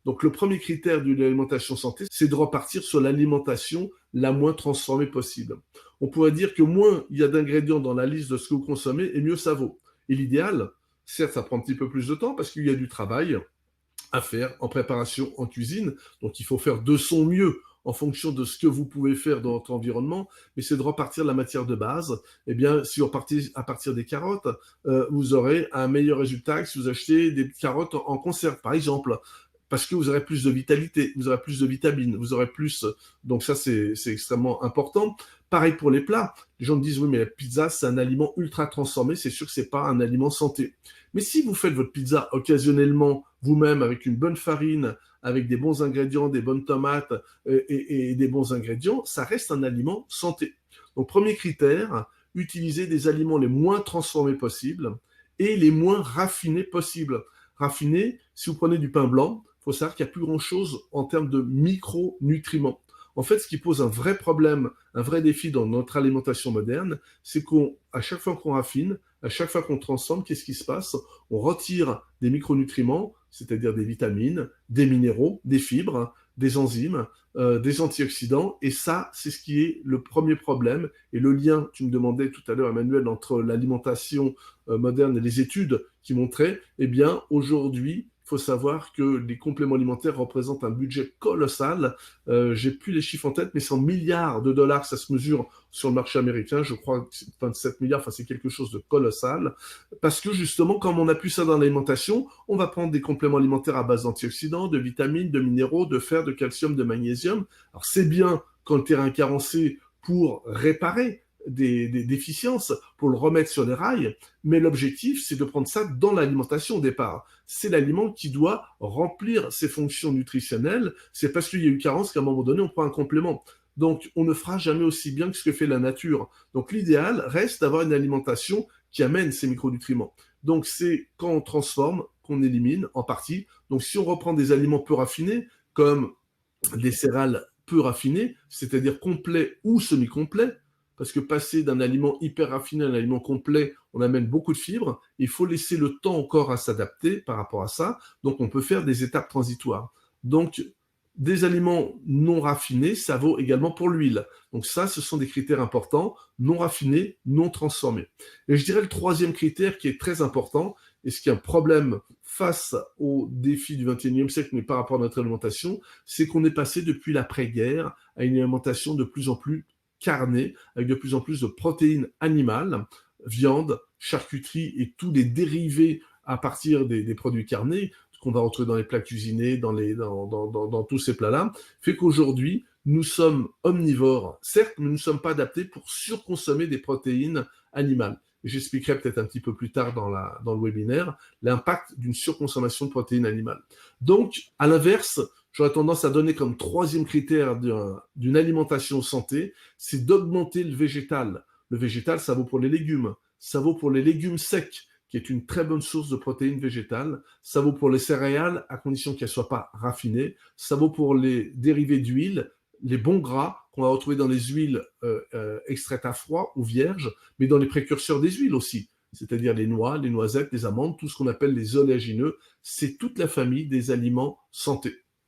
Donc, le premier critère d'une alimentation santé, c'est de repartir sur l'alimentation la moins transformée possible. On pourrait dire que moins il y a d'ingrédients dans la liste de ce que vous consommez, et mieux ça vaut. Et l'idéal, certes, ça prend un petit peu plus de temps parce qu'il y a du travail à faire en préparation en cuisine. Donc, il faut faire de son mieux en fonction de ce que vous pouvez faire dans votre environnement, mais c'est de repartir de la matière de base. Eh bien, si vous partez à partir des carottes, vous aurez un meilleur résultat que si vous achetez des carottes en conserve, par exemple, parce que vous aurez plus de vitalité, vous aurez plus de vitamines, vous aurez plus... Donc ça, c'est extrêmement important. Pareil pour les plats. Les gens me disent, oui, mais la pizza, c'est un aliment ultra transformé, c'est sûr que c'est pas un aliment santé. Mais si vous faites votre pizza occasionnellement, vous-même, avec une bonne farine, avec des bons ingrédients, des bonnes tomates et des bons ingrédients, ça reste un aliment santé. Donc, premier critère, utiliser des aliments les moins transformés possibles et les moins raffinés possibles. Raffinés, si vous prenez du pain blanc, il faut savoir qu'il n'y a plus grand-chose en termes de micronutriments. En fait, ce qui pose un vrai problème, un vrai défi dans notre alimentation moderne, c'est qu'à chaque fois qu'on raffine, à chaque fois qu'on transforme, qu'est-ce qui se passe? On retire des micronutriments, c'est-à-dire des vitamines, des minéraux, des fibres, des enzymes, des antioxydants, et ça, c'est ce qui est le premier problème. Et le lien, tu me demandais tout à l'heure, Emmanuel, entre l'alimentation moderne et les études qui montraient, eh bien, aujourd'hui, il faut savoir que les compléments alimentaires représentent un budget colossal. J'ai plus les chiffres en tête, mais c'est en milliards de dollars, ça se mesure sur le marché américain. Je crois que c'est 27 milliards, enfin c'est quelque chose de colossal. Parce que justement, comme on n'a plus ça dans l'alimentation, on va prendre des compléments alimentaires à base d'antioxydants, de vitamines, de minéraux, de fer, de calcium, de magnésium. Alors c'est bien quand le terrain est carencé pour réparer des déficiences, pour le remettre sur les rails, mais l'objectif, c'est de prendre ça dans l'alimentation au départ. C'est l'aliment qui doit remplir ses fonctions nutritionnelles. C'est parce qu'il y a eu carence qu'à un moment donné, on prend un complément. Donc, on ne fera jamais aussi bien que ce que fait la nature. Donc, l'idéal reste d'avoir une alimentation qui amène ces micronutriments. Donc, c'est quand on transforme qu'on élimine en partie. Donc, si on reprend des aliments peu raffinés, comme des céréales peu raffinées, c'est-à-dire complets ou semi-complets, parce que passer d'un aliment hyper raffiné à un aliment complet, on amène beaucoup de fibres. Il faut laisser le temps encore à s'adapter par rapport à ça. Donc, on peut faire des étapes transitoires. Donc, des aliments non raffinés, ça vaut également pour l'huile. Donc ça, ce sont des critères importants, non raffinés, non transformés. Et je dirais le troisième critère qui est très important, et ce qui est un problème face aux défis du XXIe siècle, mais par rapport à notre alimentation, c'est qu'on est passé depuis l'après-guerre à une alimentation de plus en plus carnée, avec de plus en plus de protéines animales, viande, charcuterie et tous les dérivés à partir des produits carnés, qu'on va retrouver dans les plats cuisinés, dans tous ces plats-là, fait qu'aujourd'hui, nous sommes omnivores, certes, mais nous ne sommes pas adaptés pour surconsommer des protéines animales. J'expliquerai peut-être un petit peu plus tard dans le webinaire l'impact d'une surconsommation de protéines animales. Donc, à l'inverse, j'aurais tendance à donner comme troisième critère d'une alimentation santé, c'est d'augmenter le végétal. Le végétal, ça vaut pour les légumes, ça vaut pour les légumes secs, qui est une très bonne source de protéines végétales. Ça vaut pour les céréales, à condition qu'elles ne soient pas raffinées. Ça vaut pour les dérivés d'huile, les bons gras qu'on va retrouver dans les huiles extraites à froid ou vierges, mais dans les précurseurs des huiles aussi, c'est-à-dire les noix, les noisettes, les amandes, tout ce qu'on appelle les oléagineux. C'est toute la famille des aliments santé.